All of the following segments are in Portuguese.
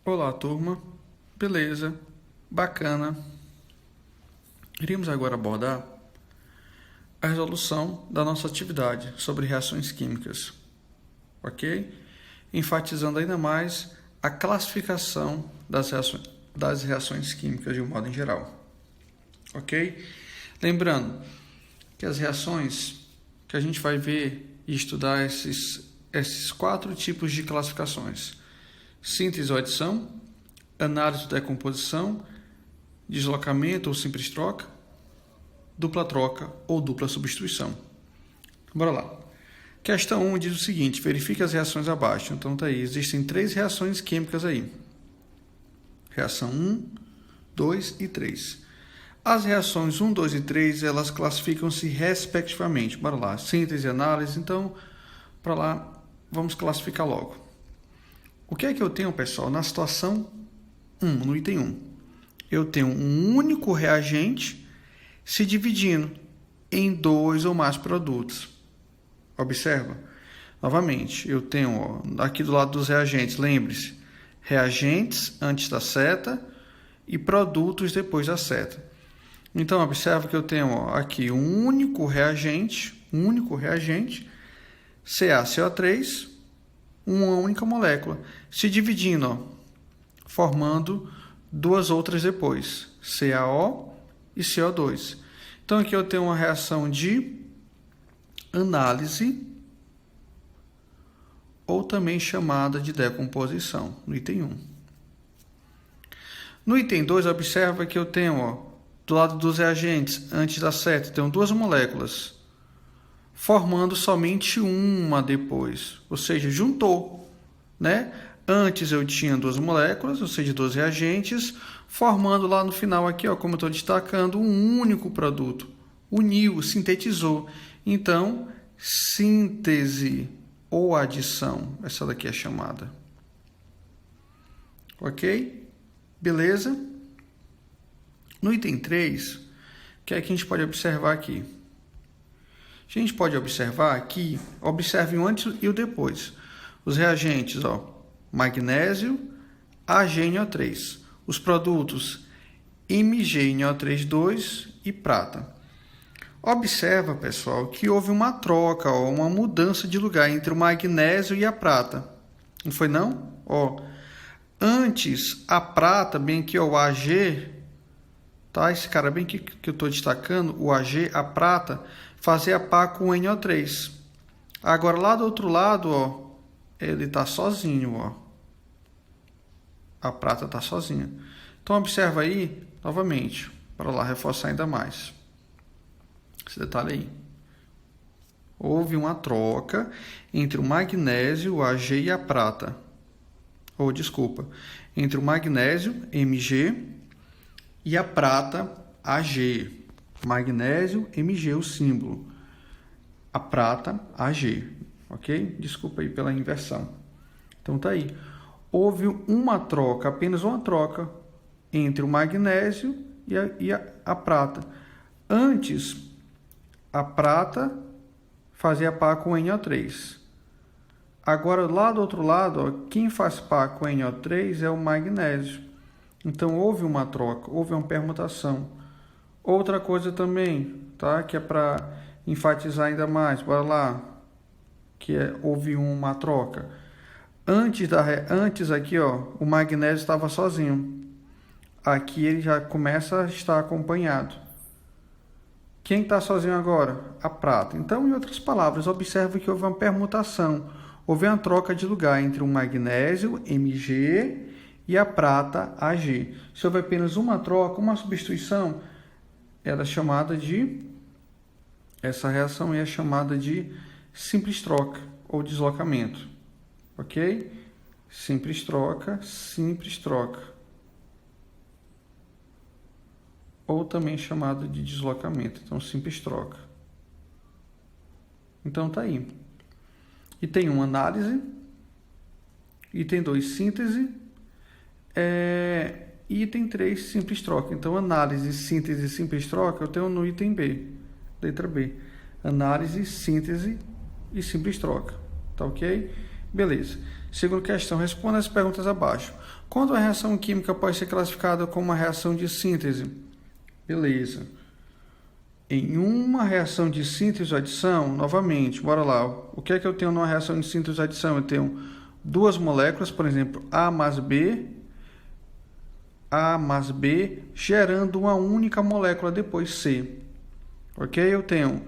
Olá, turma. Beleza? Bacana. Iremos agora abordar a resolução da nossa atividade sobre reações químicas, ok? Enfatizando ainda mais a classificação das reações químicas de um modo em geral, ok? Lembrando que as reações que a gente vai ver e estudar esses 4 tipos de classificações: síntese ou adição, análise ou decomposição, deslocamento ou simples troca, dupla troca ou dupla substituição. Bora lá. Questão 1 diz o seguinte: verifique as reações abaixo. Então tá aí, existem 3 reações químicas aí. Reação 1, 2 e 3. As reações 1, 2 e 3, elas classificam-se respectivamente. Bora lá, síntese e análise. Então, para lá, vamos classificar logo. O que é que eu tenho, pessoal, na situação 1, no item 1? Eu tenho um único reagente se dividindo em 2 ou mais produtos. Observa. Novamente, eu tenho aqui do lado dos reagentes, lembre-se, reagentes antes da seta e produtos depois da seta. Então, observa que eu tenho aqui um único reagente, CaCO3, uma única molécula, se dividindo, formando 2 outras depois, CaO e CO2. Então, aqui eu tenho uma reação de análise, ou também chamada de decomposição, no item 1. No item 2, observa que eu tenho, do lado dos reagentes, antes da seta, tenho 2 moléculas, formando somente uma depois, ou seja, juntou, né? Antes eu tinha 2 moléculas, ou seja, 2 reagentes, formando lá no final aqui, ó, como eu estou destacando, um único produto. Uniu, sintetizou. Então, síntese ou adição, essa daqui é chamada. Ok? Beleza? No item 3, o que é que a gente pode observar aqui? A gente pode observar aqui, observe o antes e o depois. Os reagentes, ó, magnésio, AgNO3. Os produtos, MgNO3,2 e prata. Observa, pessoal, que houve uma troca, ó, uma mudança de lugar entre o magnésio e a prata. Não foi não? Ó, antes, a prata, bem aqui, ó, o Ag, tá? Esse cara bem que eu estou destacando, o Ag, a prata, fazia par com o NO3. Agora, lá do outro lado, ó, ele está sozinho, ó. A prata está sozinha. Então, observa aí, novamente, para lá reforçar ainda mais esse detalhe aí. Houve uma troca entre o magnésio, o Ag, e a prata. Ou, desculpa, entre o magnésio, Mg, e a prata, Ag. Magnésio, Mg, o símbolo. A prata, Ag. Ok? Desculpa aí pela inversão. Então, tá aí. Houve uma troca, apenas uma troca, entre o magnésio e a prata. Antes, a prata fazia par com o NO3. Agora, lá do outro lado, ó, quem faz par com o NO3 é o magnésio. Então, houve uma troca, houve uma permutação. Outra coisa também, tá? Que é para enfatizar ainda mais, bora lá, houve uma troca. Antes aqui, ó, o magnésio estava sozinho. Aqui ele já começa a estar acompanhado. Quem está sozinho agora? A prata. Então, em outras palavras, observe que houve uma permutação. Houve uma troca de lugar entre o magnésio, Mg, e a prata, Ag. Se houver apenas uma troca, uma substituição, ela é chamada de... Essa reação é chamada de simples troca ou deslocamento. Ok? Simples troca, ou também chamado de deslocamento. Então, simples troca. Então, tá aí. Item 1, análise. Item 2, síntese. Item 3, simples troca. Então, análise, síntese e simples troca eu tenho no item B, letra B. Análise, síntese e simples troca. Tá ok? Beleza. Segunda questão, responda as perguntas abaixo. Quando a reação química pode ser classificada como uma reação de síntese? Beleza. Em uma reação de síntese ou adição, novamente, bora lá. O que é que eu tenho numa reação de síntese ou adição? Eu tenho duas moléculas, por exemplo, A mais B, gerando uma única molécula depois, C. Ok? Eu tenho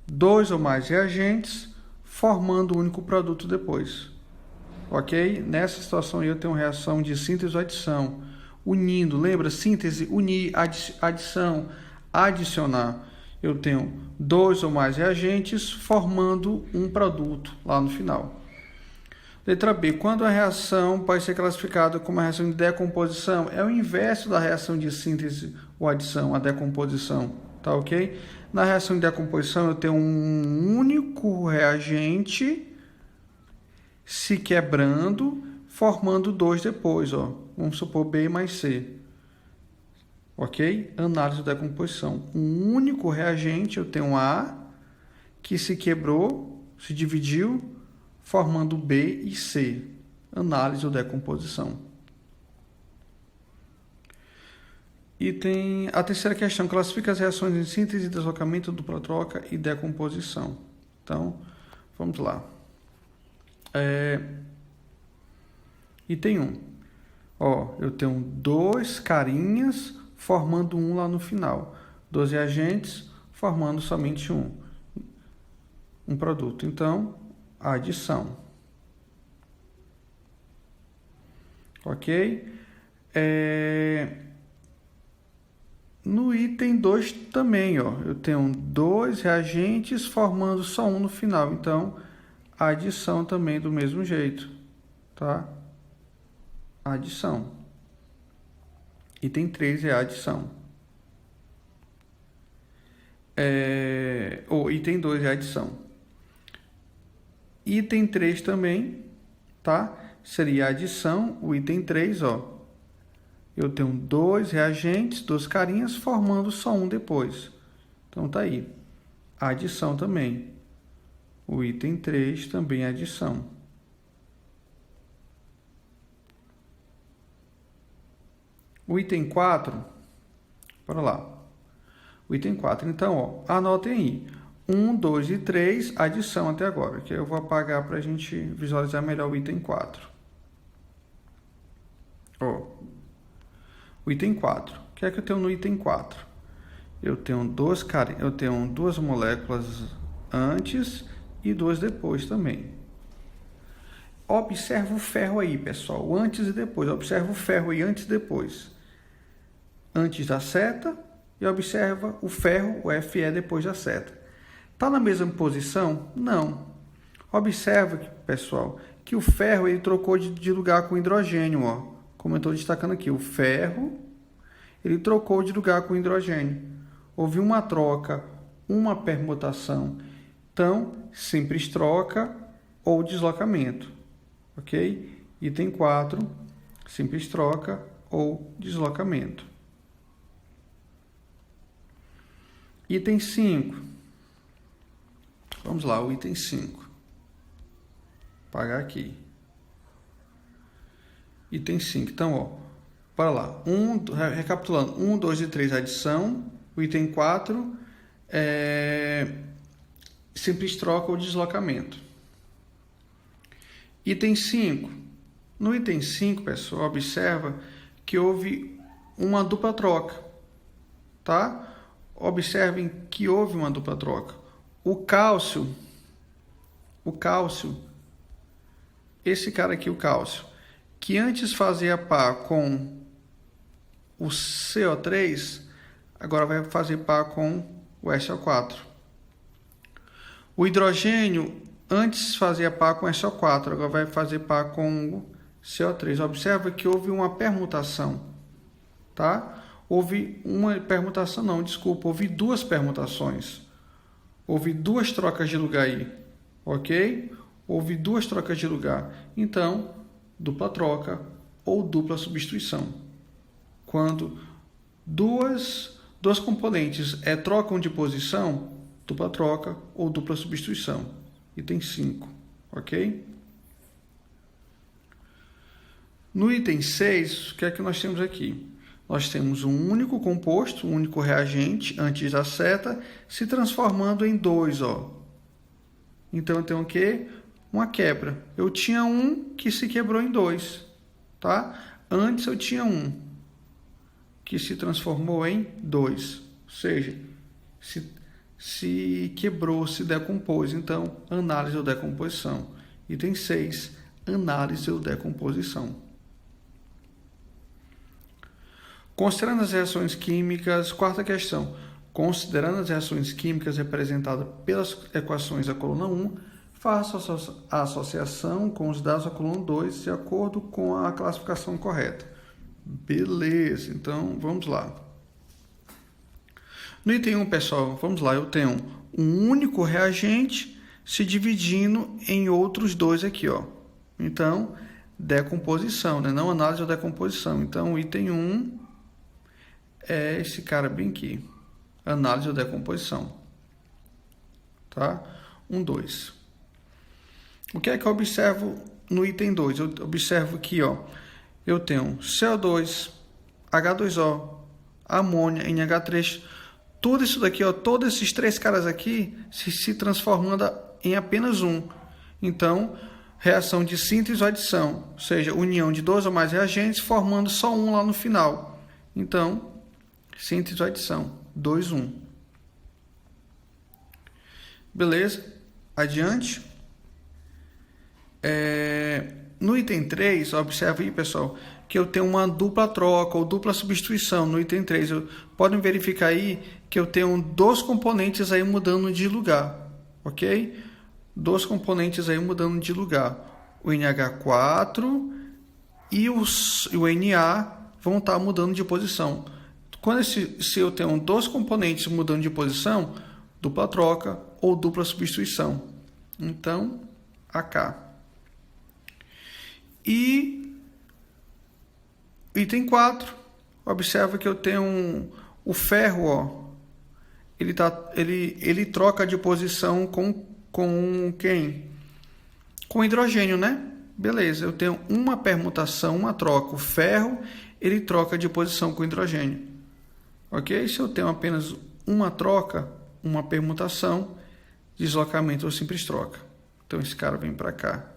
dois ou mais reagentes formando um único produto depois. Ok? Nessa situação aí eu tenho reação de síntese ou adição. Unindo, lembra? Síntese, unir, adição, adicionar. Eu tenho dois ou mais reagentes formando um produto lá no final. Letra B. Quando a reação pode ser classificada como uma reação de decomposição, é o inverso da reação de síntese ou adição, a decomposição. Tá ok? Na reação de decomposição eu tenho um único reagente se quebrando, formando dois depois, ó. Vamos supor B mais C. Ok? Análise da decomposição. Um único reagente, eu tenho A, que se quebrou, se dividiu, formando B e C. Análise ou decomposição. E tem a terceira questão, classifica as reações em síntese, deslocamento, dupla troca e decomposição. Então, vamos lá. Item 1. Ó, eu tenho dois carinhas formando um lá no final. 2 reagentes formando somente um produto. Então, adição. Ok? No item 2 também, ó, eu tenho dois reagentes formando só um no final. Então, adição também do mesmo jeito, tá? Adição. Item 3 é a adição. Item 2 é a adição. Item 3 também, tá? Seria a adição. O item 3, ó. Eu tenho dois reagentes, duas carinhas, formando só um depois. Então, tá aí. A adição também. O item 3 também é adição. O item 4, bora lá. O item 4, então, ó, anotem aí. 1, 2 e 3, adição até agora, que eu vou apagar para a gente visualizar melhor o item 4. Ó, o item 4. O que é que eu tenho no item 4? Eu tenho duas moléculas antes e duas depois também. Observa o ferro aí, pessoal, o antes e depois. Observa o ferro aí antes e depois. Antes da seta e observa o ferro, o Fe, depois da seta. Está na mesma posição? Não. Observa, pessoal, que o ferro ele trocou de lugar com o hidrogênio, ó. Como eu estou destacando aqui, o ferro ele trocou de lugar com o hidrogênio. Houve uma troca, uma permutação. Então, simples troca ou deslocamento. Ok? Item 4, simples troca ou deslocamento. Item 5. Vamos lá, o item 5. Vou apagar aqui. Item 5. Então, ó, para lá. Recapitulando. 1, 2 e 3, adição. O item 4 simples troca ou deslocamento. Item 5. No item 5, pessoal, observa que houve uma dupla troca. Tá? Observem que houve uma dupla troca. O cálcio, esse cara aqui, o cálcio, que antes fazia par com o CO3, agora vai fazer par com o SO4. O hidrogênio antes fazia par com SO4, agora vai fazer par com o CO3. Observa que houve uma permutação, tá? Houve uma permutação, não, desculpa, houve duas permutações. Houve duas trocas de lugar aí, ok? Houve duas trocas de lugar. Então, dupla troca ou dupla substituição. Quando dois componentes trocam de posição, dupla troca ou dupla substituição. Item 5. ok? No item 6, o que é que nós temos aqui? Nós temos um único composto, um único reagente, antes da seta, se transformando em 2, ó. Então, eu tenho o quê? Uma quebra. Eu tinha um que se quebrou em 2, tá? Antes eu tinha um que se transformou em 2. Ou seja, se quebrou, se decompôs. Então, análise ou decomposição. Item 6, análise ou decomposição. Considerando as reações químicas, quarta questão. Considerando as reações químicas representadas pelas equações da coluna 1, faça a associação com os dados da coluna 2 de acordo com a classificação correta. Beleza, então vamos lá. No item 1, pessoal, vamos lá, eu tenho um único reagente se dividindo em outros dois aqui, ó. Então, decomposição, né? Não análise ou decomposição. Então, o item 1 é esse cara bem aqui. Análise ou decomposição. Tá? 1, 2. O que é que eu observo no item 2? Eu observo aqui, ó. Eu tenho CO2, H2O, amônia, NH3. Tudo isso daqui, ó, todos esses três caras aqui se transformando em apenas um. Então, reação de síntese ou adição, ou seja, união de dois ou mais reagentes formando só um lá no final. Então, síntese ou adição, 2, 1. Beleza? Adiante. No item 3, observe aí, pessoal, que eu tenho uma dupla troca ou dupla substituição no item 3. Podem verificar aí que eu tenho dois componentes aí mudando de lugar, ok? Dois componentes aí mudando de lugar. O NH4 e o Na vão estar mudando de posição. Se eu tenho dois componentes mudando de posição, dupla troca ou dupla substituição. Então, AK. E item 4, observa que eu tenho o ferro, ó, ele troca de posição com quem? Com hidrogênio, né? Beleza, eu tenho uma permutação, uma troca. O ferro, ele troca de posição com hidrogênio. Ok? Se eu tenho apenas uma troca, uma permutação, deslocamento ou simples troca. Então, esse cara vem para cá.